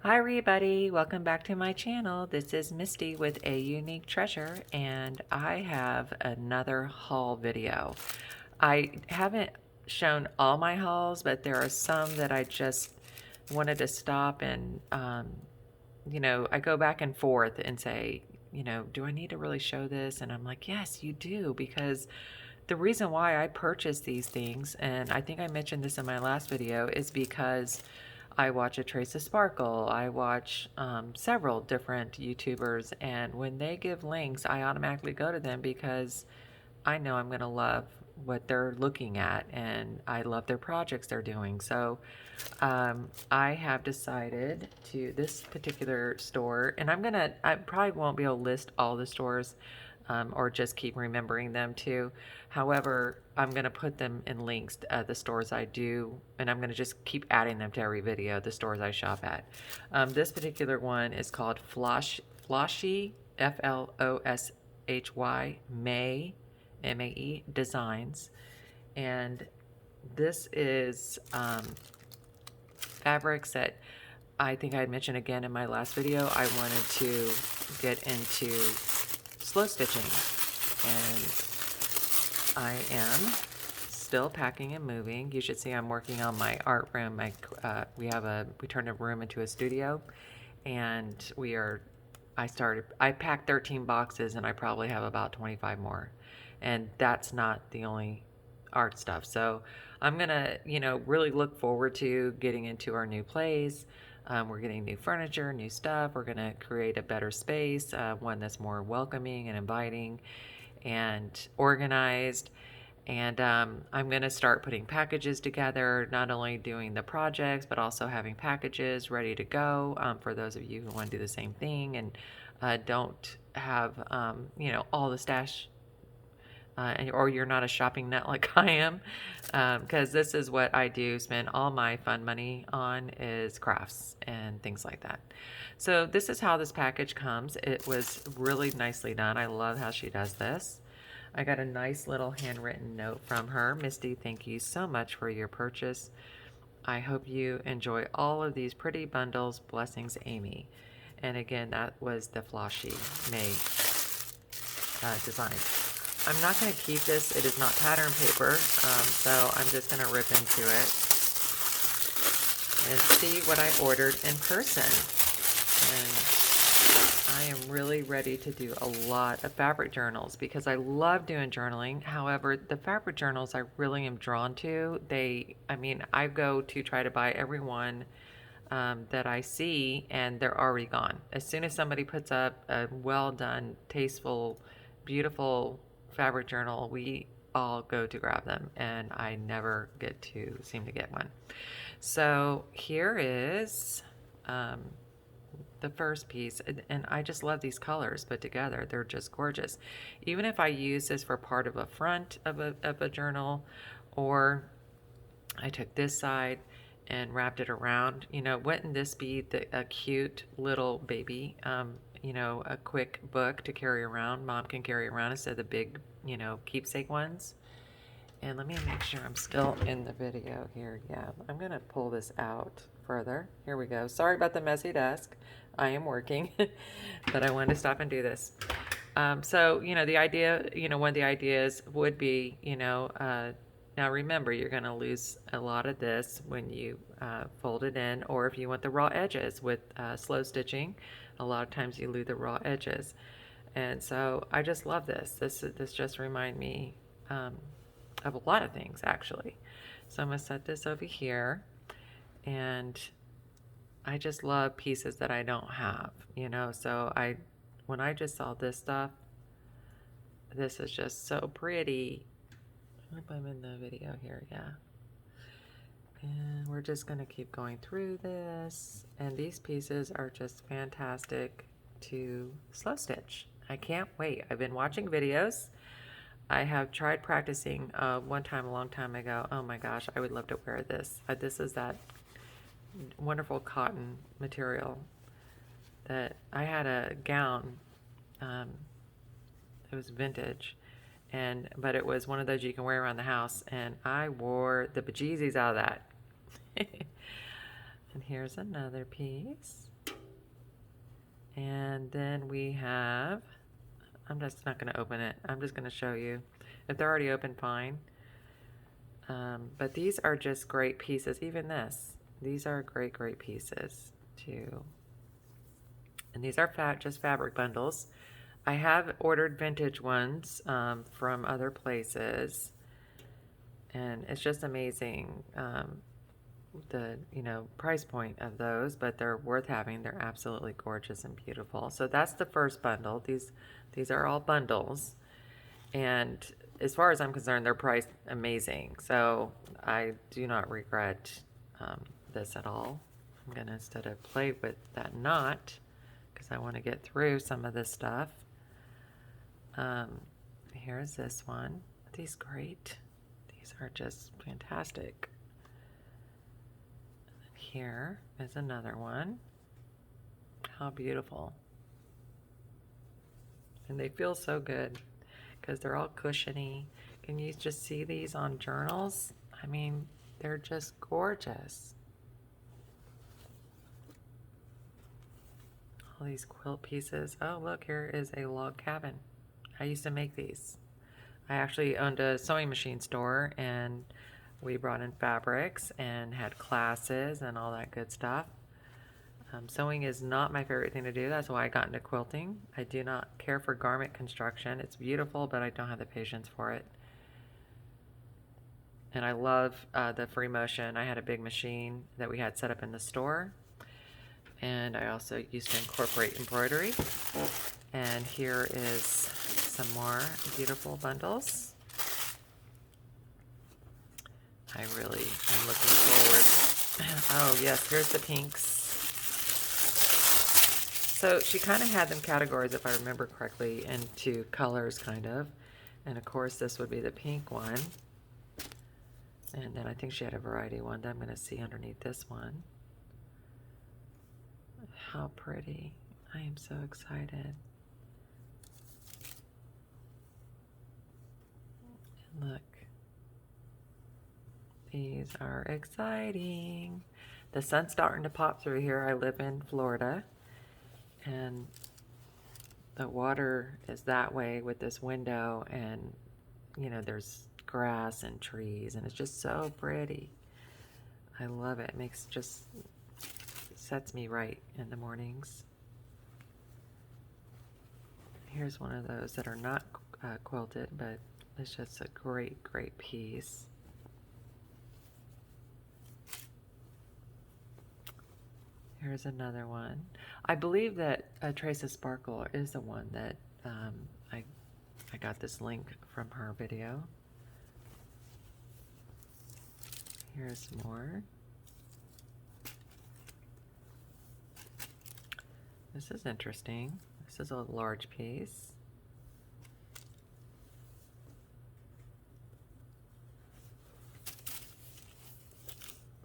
Hi everybody, welcome back to my channel. This is Misty with A Unique Treasure, and I have another haul video. I haven't shown all my hauls, but there are some that I just wanted to stop and I go back and forth and say, do I need to really show this? And I'm like, yes, you do, because the reason why I purchased these things, and I think I mentioned this in my last video, is because I watch A Trace of Sparkle. I watch several different YouTubers, and when they give links, I automatically go to them because I know I'm going to love what they're looking at, and I love their projects they're doing. So I have decided to this particular store, and I probably won't be able to list all the stores or just keep remembering them too. However, I'm going to put them in links, the stores I do, and I'm going to just keep adding them to every video, the stores I shop at. This particular one is called Floshy, Floshy, May, MAE Designs. And this is fabrics that I think I had mentioned again in my last video. I wanted to get into slow stitching, and I am still packing and moving. You should see I'm working on my art room. We turned a room into a studio, and I packed 13 boxes, and I probably have about 25 more, and that's not the only art stuff. So I'm gonna, really look forward to getting into our new place. We're getting new furniture, new stuff. We're gonna create a better space, one that's more welcoming and inviting and organized. And I'm going to start putting packages together, not only doing the projects, but also having packages ready to go for those of you who want to do the same thing and don't have, all the stash, or you're not a shopping nut like I am, because this is what I do spend all my fun money on, is crafts and things like that. So this is how this package comes. It was really nicely done. I love how she does this. I got a nice little handwritten note from her. Misty, thank you so much for your purchase. I hope you enjoy all of these pretty bundles. Blessings, Amy. And again, that was the Floshy May design. I'm not going to keep this. It is not pattern paper, so I'm just going to rip into it and see what I ordered in person. And I am really ready to do a lot of fabric journals because I love doing journaling. However, the fabric journals I really am drawn to, I go to try to buy every one that I see, and they're already gone. As soon as somebody puts up a well done, tasteful, beautiful fabric journal, we all go to grab them, and I never seem to get one. So here is the first piece, and I just love these colors put together. They're just gorgeous. Even if I use this for part of a front of a journal, or I took this side and wrapped it around, wouldn't this be a cute little baby, a quick book to carry around? Mom can carry around instead of the big, keepsake ones. And let me make sure I'm still in the video here. Yeah, I'm going to pull this out further. Here we go. Sorry about the messy desk. I am working, but I wanted to stop and do this. So, the idea, one of the ideas would be, now remember, you're going to lose a lot of this when you fold it in, or if you want the raw edges with slow stitching, a lot of times you lose the raw edges. And so I just love this. This just reminds me of a lot of things, actually. So I'm going to set this over here, and I just love pieces that I don't have, so when I just saw this stuff, this is just so pretty. I hope I'm in the video here, yeah. And we're just going to keep going through this, and these pieces are just fantastic to slow stitch. I can't wait. I've been watching videos. I have tried practicing one time a long time ago. Oh my gosh, I would love to wear this. This is that wonderful cotton material that I had a gown. It was vintage, but it was one of those you can wear around the house, and I wore the bejesus out of that. And here's another piece. And then we have, I'm just not going to open it. I'm just going to show you. If they're already open, fine. But these are just great pieces. Even this. These are great, great pieces too. And these are just fabric bundles. I have ordered vintage ones from other places. And it's just amazing the price point of those, but they're worth having. They're absolutely gorgeous and beautiful. So that's the first bundle. These are all bundles, and as far as I'm concerned, they're priced amazing. So I do not regret this at all. I'm gonna, instead of play with that knot, because I want to get through some of this stuff. Here's this one. Are these great? These are just fantastic. Here is another one. How beautiful. And they feel so good because they're all cushiony. Can you just see these on journals? I mean, they're just gorgeous. All these quilt pieces. Oh, look, here is a log cabin. I used to make these. I actually owned a sewing machine store, and we brought in fabrics and had classes and all that good stuff. Sewing is not my favorite thing to do. That's why I got into quilting. I do not care for garment construction. It's beautiful, but I don't have the patience for it. And I love the free motion. I had a big machine that we had set up in the store. And I also used to incorporate embroidery. And here is some more beautiful bundles. I really am looking forward. Oh yes, here's the pinks. So she kind of had them categorized, if I remember correctly, into colors kind of. And of course this would be the pink one. And then I think she had a variety one that I'm going to see underneath this one. How pretty. I am so excited. And look. These are exciting. The sun's starting to pop through here. I live in Florida, and the water is that way with this window, and there's grass and trees, and it's just so pretty. I love it. It makes just sets me right in the mornings. Here's one of those that are not quilted, but it's just a great, great piece. Here's another one. I believe that Trace of Sparkle is the one that I got this link from her video. Here's more. This is interesting. This is a large piece.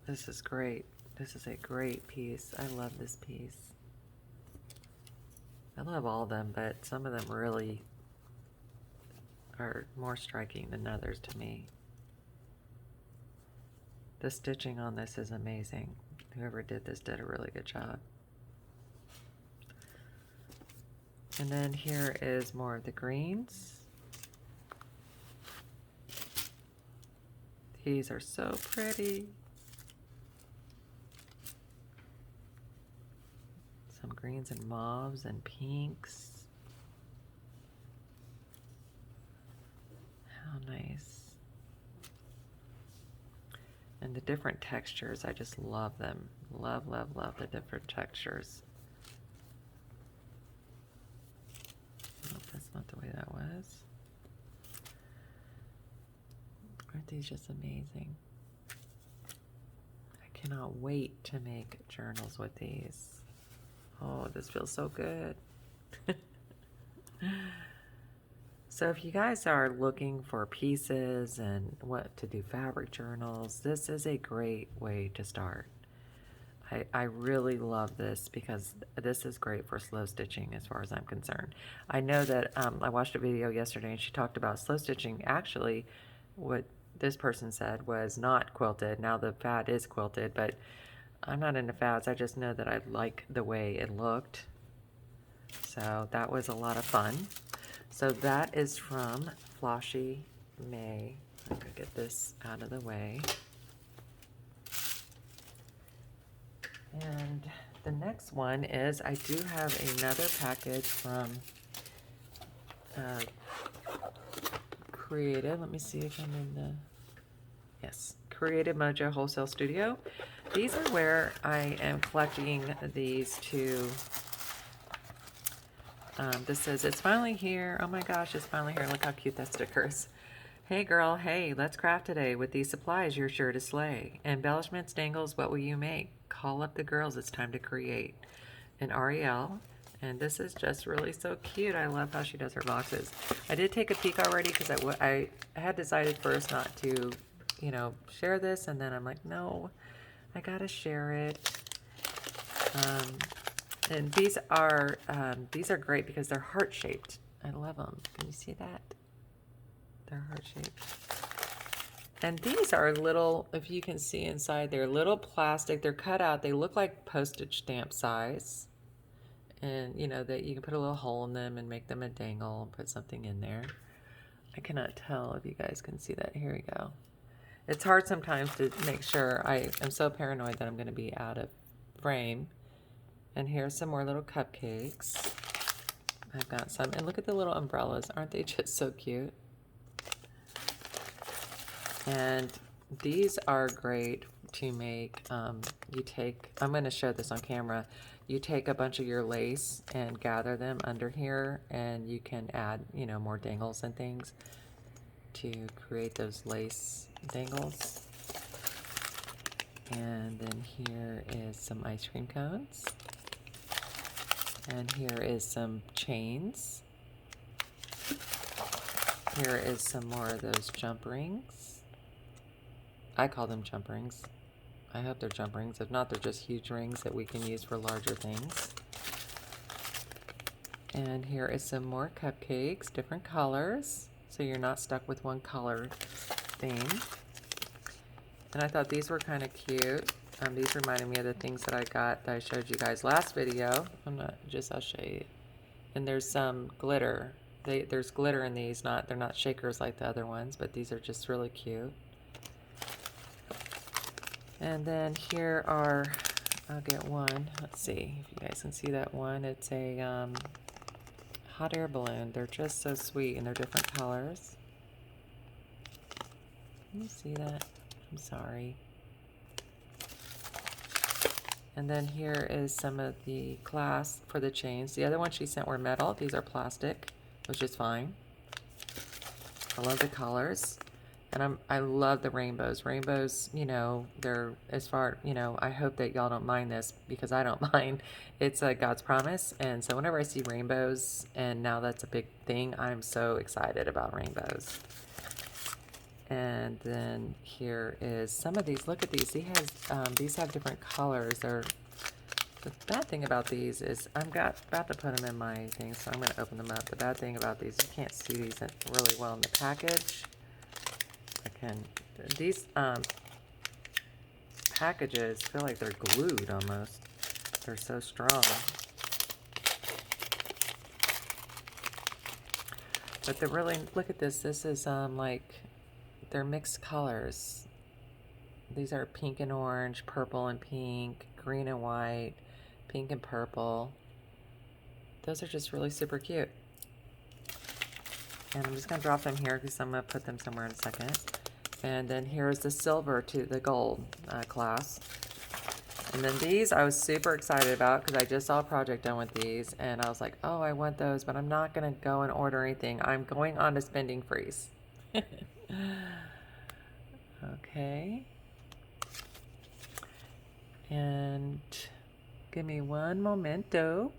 This is great. This is a great piece. I love this piece. I love all of them, but some of them really are more striking than others to me. The stitching on this is amazing. Whoever did this did a really good job. And then here is more of the greens. These are so pretty. Some greens and mauves and pinks. How nice. And the different textures, I just love them. Love, love, love the different textures. Oh, that's not the way that was. Aren't these just amazing? I cannot wait to make journals with these. Oh, this feels so good. So if you guys are looking for pieces and what to do fabric journals, this is a great way to start. I really love this because this is great for slow stitching as far as I'm concerned. I know that I watched a video yesterday and she talked about slow stitching. Actually, what this person said was not quilted. Now the fad is quilted, but I'm not into fads. I just know that I like the way it looked. So that was a lot of fun. So that is from Floshy May. I'm gonna get this out of the way. And the next one is, I do have another package from Creative. Let me see if I'm in the, yes, Creative Mojo Wholesale Studio. These are where I am collecting these to, this says, it's finally here. Oh my gosh, it's finally here. Look how cute that sticker is. Hey girl, hey, let's craft today. With these supplies, you're sure to slay. Embellishments, dangles, what will you make? Call up the girls, it's time to create. And Ariel, and this is just really so cute. I love how she does her boxes. I did take a peek already because I had decided first not to, you know, share this, and then I'm like, no, I gotta share it. And these are great because they're heart-shaped. I love them. Can you see that? They're heart-shaped. And these are little, if you can see inside, they're little plastic. They're cut out. They look like postage stamp size. And, you know, that you can put a little hole in them and make them a dangle and put something in there. I cannot tell if you guys can see that. Here we go. It's hard sometimes to make sure. I am so paranoid that I'm going to be out of frame. And here's some more little cupcakes. I've got some. And look at the little umbrellas. Aren't they just so cute? And these are great to make. You take, I'm going to show this on camera. You take a bunch of your lace and gather them under here, and you can add, you know, more dangles and things to create those lace dangles. And then here is some ice cream cones. And here is some chains. Here is some more of those jump rings. I call them jump rings. I hope they're jump rings. If not, they're just huge rings that we can use for larger things. And here is some more cupcakes, different colors, so you're not stuck with one color theme. And I thought these were kind of cute. These reminded me of the things that I got that I showed you guys last video. I'll show you. And there's some glitter. There's glitter in these. They're not shakers like the other ones, but these are just really cute. And then here are, I'll get one. Let's see if you guys can see that one. It's a hot air balloon. They're just so sweet, and they're different colors. Can you see that? I'm sorry. And then here is some of the clasp for the chains. The other ones she sent were metal. These are plastic, which is fine. I love the colors. And I love the rainbows. Rainbows, you know, they're, as far, you know, I hope that y'all don't mind this, because I don't mind. It's God's promise. And so whenever I see rainbows, and now that's a big thing, I'm so excited about rainbows. And then here is some of these. Look at these. These have different colors. The bad thing about these is I'm about to put them in my thing, so I'm going to open them up. The bad thing about these, you can't see these really well in the package. These packages feel like they're glued almost. They're so strong. But they're really, look at this. This is like, they're mixed colors. These are pink and orange, purple and pink, green and white, pink and purple. Those are just really super cute. And I'm just going to drop them here because I'm going to put them somewhere in a second. And then here's the silver to the gold class. And then these I was super excited about because I just saw a project done with these. And I was like, oh, I want those, but I'm not going to go and order anything. I'm going on a spending freeze. Okay. And give me one momento.